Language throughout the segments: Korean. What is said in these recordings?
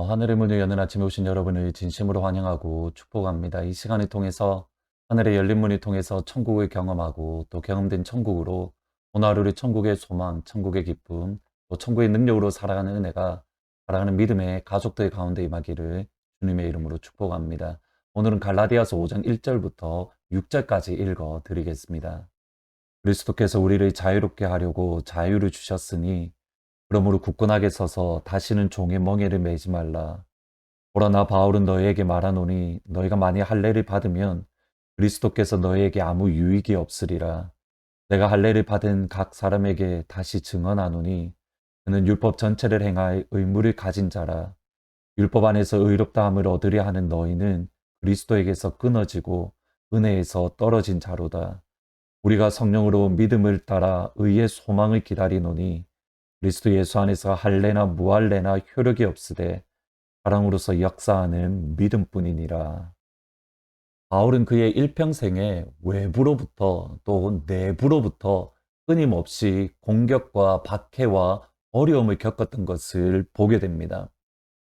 하늘의 문을 여는 아침에 오신 여러분을 진심으로 환영하고 축복합니다. 이 시간을 통해서 하늘의 열린 문을 통해서 천국을 경험하고 또 경험된 천국으로 오늘 하루를 천국의 소망, 천국의 기쁨, 또 천국의 능력으로 살아가는 은혜가 사랑하는 믿음의 가족들 가운데 임하기를 주님의 이름으로 축복합니다. 오늘은 갈라디아서 5장 1절부터 6절까지 읽어 드리겠습니다. 그리스도께서 우리를 자유롭게 하려고 자유를 주셨으니 그러므로 굳건하게 서서 다시는 종의 멍에를 매지 말라. 보라 나 바울은 너희에게 말하노니 너희가 만일 할례를 받으면 그리스도께서 너희에게 아무 유익이 없으리라. 내가 할례를 받은 각 사람에게 다시 증언하노니 그는 율법 전체를 행할 의무를 가진 자라. 율법 안에서 의롭다함을 얻으려 하는 너희는 그리스도에게서 끊어지고 은혜에서 떨어진 자로다. 우리가 성령으로 믿음을 따라 의의 소망을 기다리노니 그리스도 예수 안에서 할례나 무할례나 효력이 없으되 사랑으로서 역사하는 믿음뿐이니라. 바울은 그의 일평생에 외부로부터 또 내부로부터 끊임없이 공격과 박해와 어려움을 겪었던 것을 보게 됩니다.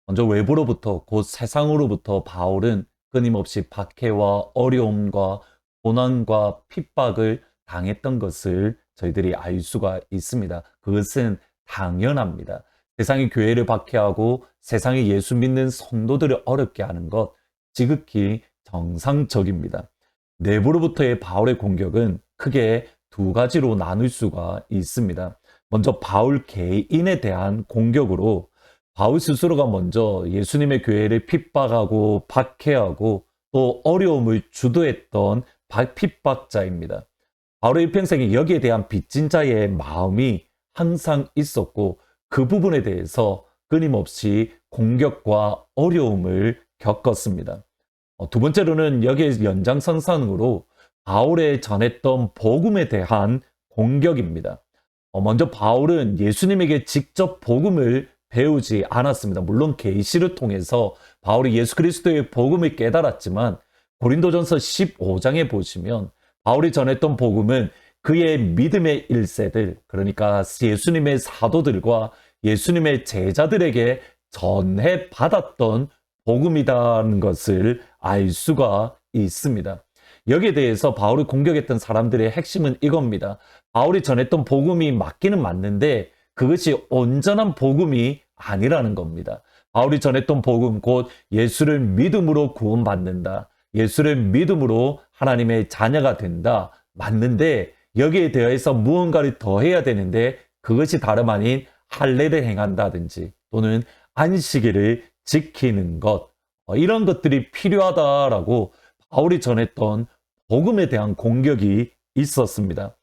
먼저 외부로부터 곧 세상으로부터 바울은 끊임없이 박해와 어려움과 고난과 핍박을 당했던 것을 저희들이 알 수가 있습니다. 그것은 당연합니다. 세상이 교회를 박해하고 세상이 예수 믿는 성도들을 어렵게 하는 것 지극히 정상적입니다. 내부로부터의 바울의 공격은 크게 두 가지로 나눌 수가 있습니다. 먼저 바울 개인에 대한 공격으로 바울 스스로가 먼저 예수님의 교회를 핍박하고 박해하고 또 어려움을 주도했던 핍박자입니다. 바울의 일평생에 여기에 대한 빚진 자의 마음이 항상 있었고 그 부분에 대해서 끊임없이 공격과 어려움을 겪었습니다. 두 번째로는 여기에 연장선상으로 바울의 전했던 복음에 대한 공격입니다. 먼저 바울은 예수님에게 직접 복음을 배우지 않았습니다. 물론 계시를 통해서 바울이 예수 그리스도의 복음을 깨달았지만 고린도전서 15장에 보시면 바울이 전했던 복음은 그의 믿음의 1세들, 그러니까 예수님의 사도들과 예수님의 제자들에게 전해받았던 복음이라는 것을 알 수가 있습니다. 여기에 대해서 바울이 공격했던 사람들의 핵심은 이겁니다. 바울이 전했던 복음이 맞기는 맞는데 그것이 온전한 복음이 아니라는 겁니다. 바울이 전했던 복음 곧 예수를 믿음으로 구원받는다. 예수를 믿음으로 하나님의 자녀가 된다. 맞는데 여기에 대해서 무언가를 더 해야 되는데 그것이 다름 아닌 할례를 행한다든지 또는 안식일을 지키는 것 이런 것들이 필요하다라고 바울이 전했던 복음에 대한 공격이 있었습니다.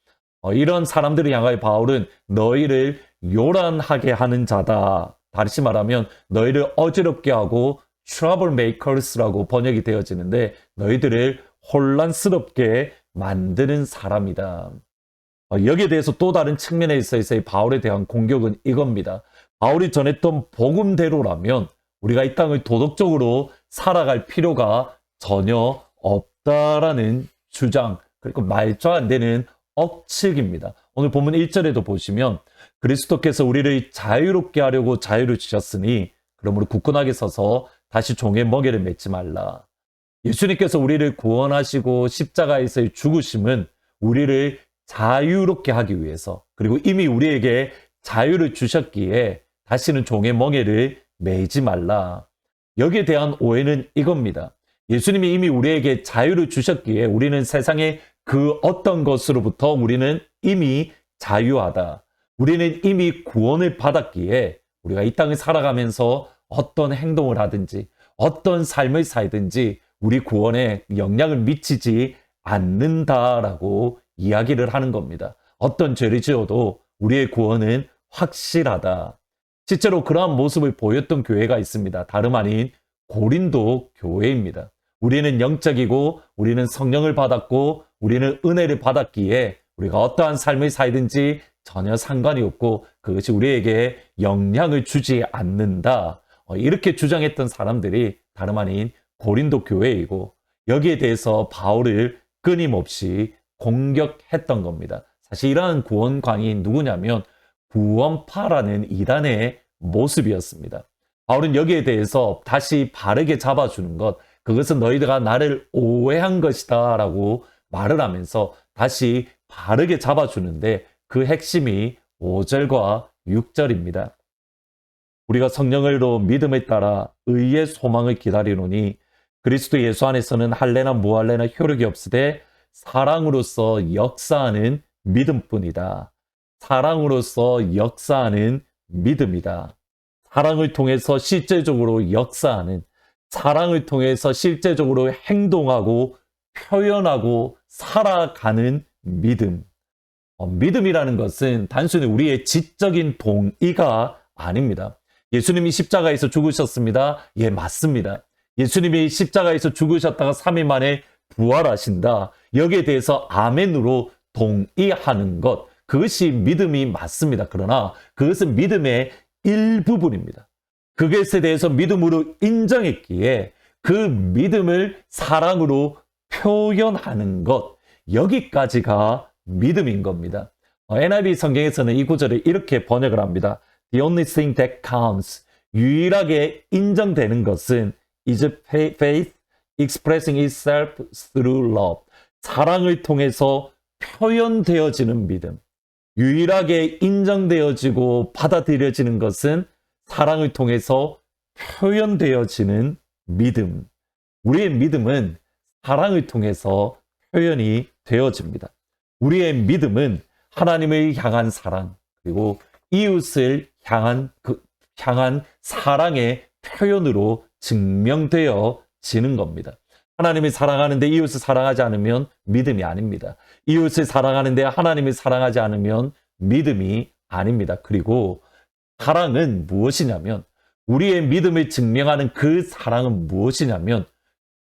이런 사람들을 향하여 바울은 너희를 요란하게 하는 자다. 다시 말하면 너희를 어지럽게 하고 trouble makers라고 번역이 되어지는데 너희들을 혼란스럽게 만드는 사람이다. 여기에 대해서 또 다른 측면에 있어서의 바울에 대한 공격은 이겁니다. 바울이 전했던 복음대로라면 우리가 이 땅을 도덕적으로 살아갈 필요가 전혀 없다라는 주장, 그리고 말도 안 되는 억측입니다. 오늘 본문 1절에도 보시면 그리스도께서 우리를 자유롭게 하려고 자유를 주셨으니 그러므로 굳건하게 서서 다시 종의 멍에를 맺지 말라. 예수님께서 우리를 구원하시고 십자가에서의 죽으심은 우리를 자유롭게 하기 위해서 그리고 이미 우리에게 자유를 주셨기에 다시는 종의 멍에를 매지 말라. 여기에 대한 오해는 이겁니다. 예수님이 이미 우리에게 자유를 주셨기에 우리는 세상의 그 어떤 것으로부터 우리는 이미 자유하다. 우리는 이미 구원을 받았기에 우리가 이 땅을 살아가면서 어떤 행동을 하든지 어떤 삶을 살든지 우리 구원에 영향을 미치지 않는다라고 이야기를 하는 겁니다. 어떤 죄를 지어도 우리의 구원은 확실하다. 실제로 그러한 모습을 보였던 교회가 있습니다. 다름 아닌 고린도 교회입니다. 우리는 영적이고 우리는 성령을 받았고 우리는 은혜를 받았기에 우리가 어떠한 삶을 살든지 전혀 상관이 없고 그것이 우리에게 영향을 주지 않는다. 이렇게 주장했던 사람들이 다름 아닌 고린도 교회이고 여기에 대해서 바울을 끊임없이 공격했던 겁니다. 사실 이러한 구원광이 누구냐면 구원파라는 이단의 모습이었습니다. 바울은 여기에 대해서 다시 바르게 잡아주는 것, 그것은 너희가 나를 오해한 것이다 라고 말을 하면서 다시 바르게 잡아주는데 그 핵심이 5절과 6절입니다. 우리가 성령으로 믿음에 따라 의의 소망을 기다리노니 그리스도 예수 안에서는 할례나 무할례나 효력이 없으되 사랑으로서 역사하는 믿음뿐이다. 사랑으로서 역사하는 믿음이다. 사랑을 통해서 실제적으로 역사하는, 사랑을 통해서 실제적으로 행동하고 표현하고 살아가는 믿음. 믿음이라는 것은 단순히 우리의 지적인 동의가 아닙니다. 예수님이 십자가에서 죽으셨습니다. 예, 맞습니다. 예수님이 십자가에서 죽으셨다가 3일 만에 부활하신다. 여기에 대해서 아멘으로 동의하는 것. 그것이 믿음이 맞습니다. 그러나 그것은 믿음의 일부분입니다. 그것에 대해서 믿음으로 인정했기에 그 믿음을 사랑으로 표현하는 것. 여기까지가 믿음인 겁니다. NIV 성경에서는 이 구절을 이렇게 번역을 합니다. The only thing that counts. 유일하게 인정되는 것은 is faith expressing itself through love. 사랑을 통해서 표현되어지는 믿음. 유일하게 인정되어지고 받아들여지는 것은 사랑을 통해서 표현되어지는 믿음. 우리의 믿음은 사랑을 통해서 표현이 되어집니다. 우리의 믿음은 하나님을 향한 사랑, 그리고 이웃을 향한 사랑의 표현으로 증명되어지는 겁니다. 하나님을 사랑하는데 이웃을 사랑하지 않으면 믿음이 아닙니다. 이웃을 사랑하는데 하나님을 사랑하지 않으면 믿음이 아닙니다. 그리고 사랑은 무엇이냐면, 우리의 믿음을 증명하는 그 사랑은 무엇이냐면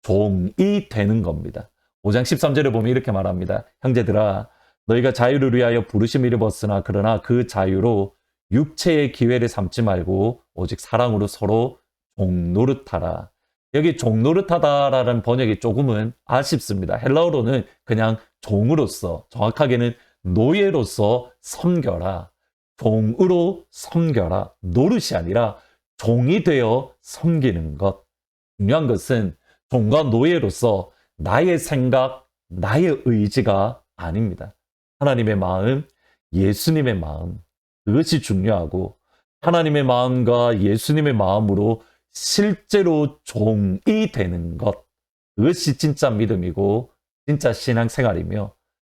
종이 되는 겁니다. 5장 13절에 보면 이렇게 말합니다. 형제들아, 너희가 자유를 위하여 부르심을 입었으나 그러나 그 자유로 육체의 기회를 삼지 말고 오직 사랑으로 서로 종노릇하라. 여기 종노릇하다라는 번역이 조금은 아쉽습니다. 헬라어로는 그냥 종으로서, 정확하게는 노예로서 섬겨라. 종으로 섬겨라. 노릇이 아니라 종이 되어 섬기는 것. 중요한 것은 종과 노예로서 나의 생각, 나의 의지가 아닙니다. 하나님의 마음, 예수님의 마음, 그것이 중요하고 하나님의 마음과 예수님의 마음으로 실제로 종이 되는 것, 그것이 진짜 믿음이고 진짜 신앙생활이며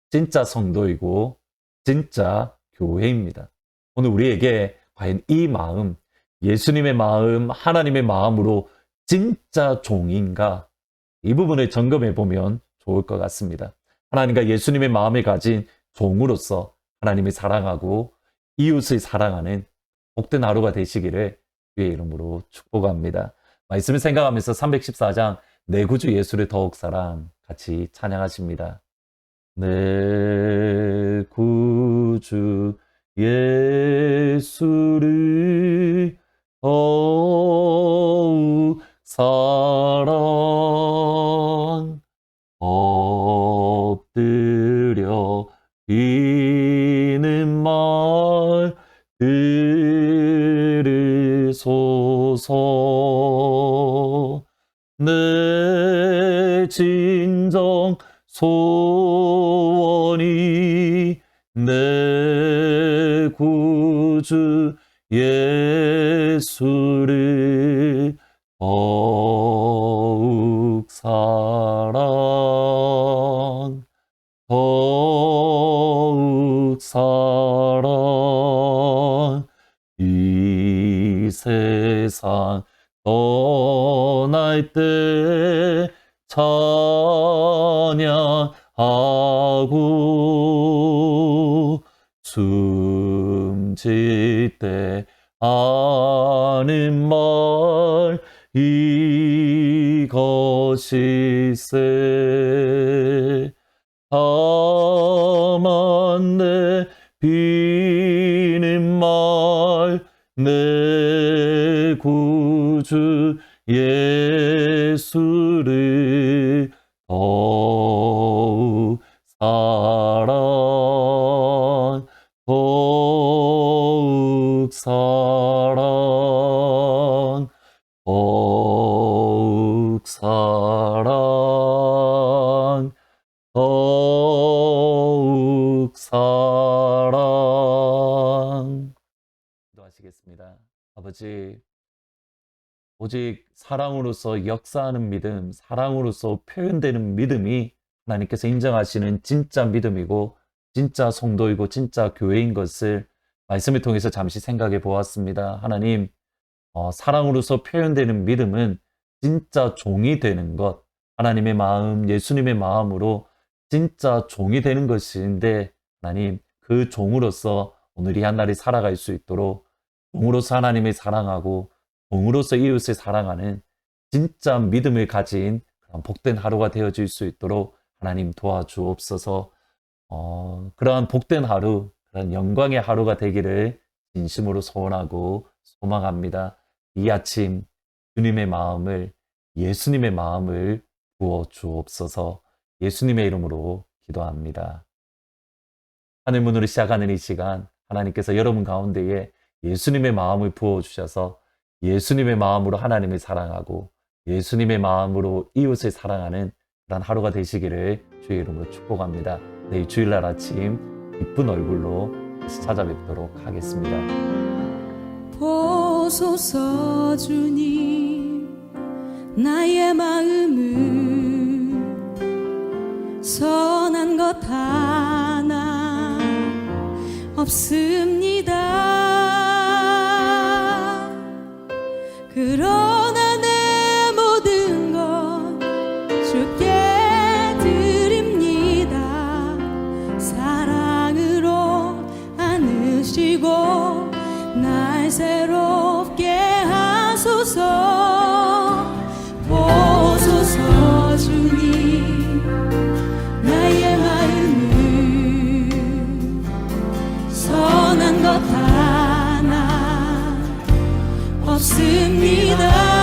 진짜 성도이고 진짜 교회입니다. 오늘 우리에게 과연 이 마음, 예수님의 마음, 하나님의 마음으로 진짜 종인가? 이 부분을 점검해 보면 좋을 것 같습니다. 하나님과 예수님의 마음을 가진 종으로서 하나님을 사랑하고 이웃을 사랑하는 복된 하루가 되시기를 주의 이름으로 축복합니다. 말씀을 생각하면서 314장 내 구주 예수를 더욱 사랑 같이 찬양하십니다. 내 구주 예수를 더욱 사랑 엎드려 비는 말 들으소서. 내 진정 소원이 내 구주 예수를 더욱 사랑, 더욱 사랑. 이 세상 떠날 때 찬양하고 숨질 때 하는 말 이것일세. 다만 내 비는 말 내 구주 예수를 더욱 사랑, 더욱 사랑. 오직 사랑으로서 역사하는 믿음, 사랑으로서 표현되는 믿음이 하나님께서 인정하시는 진짜 믿음이고 진짜 성도이고 진짜 교회인 것을 말씀을 통해서 잠시 생각해 보았습니다. 하나님, 사랑으로서 표현되는 믿음은 진짜 종이 되는 것, 하나님의 마음, 예수님의 마음으로 진짜 종이 되는 것인데, 하나님, 그 종으로서 오늘 이 한날이 살아갈 수 있도록 종으로서 하나님을 사랑하고 종으로서 이웃을 사랑하는 진짜 믿음을 가진 그런 복된 하루가 되어질 수 있도록 하나님 도와주옵소서. 그러한 복된 하루, 그런 영광의 하루가 되기를 진심으로 소원하고 소망합니다. 이 아침 주님의 마음을, 예수님의 마음을 부어 주옵소서. 예수님의 이름으로 기도합니다. 하늘문으로 시작하는 이 시간, 하나님께서 여러분 가운데에 예수님의 마음을 부어 주셔서 예수님의 마음으로 하나님을 사랑하고 예수님의 마음으로 이웃을 사랑하는 그런 하루가 되시기를 주의 이름으로 축복합니다. 내일 주일날 아침 이쁜 얼굴로 다시 찾아뵙도록 하겠습니다. 보소서 주님, 나의 마음은 선한 것 하나 없습니다. 그러나 내 모든 것 주께 드립니다. 사랑으로 안으시고 날 새롭게 하소서. 보소서 주님, 나의 마음은 선한 것 하나 없습니다.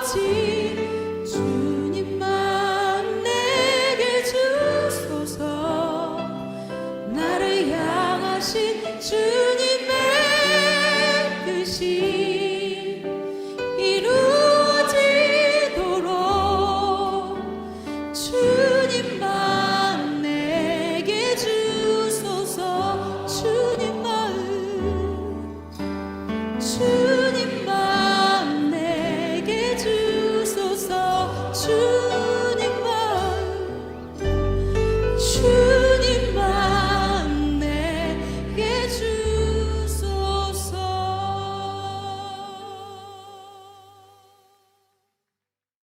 없지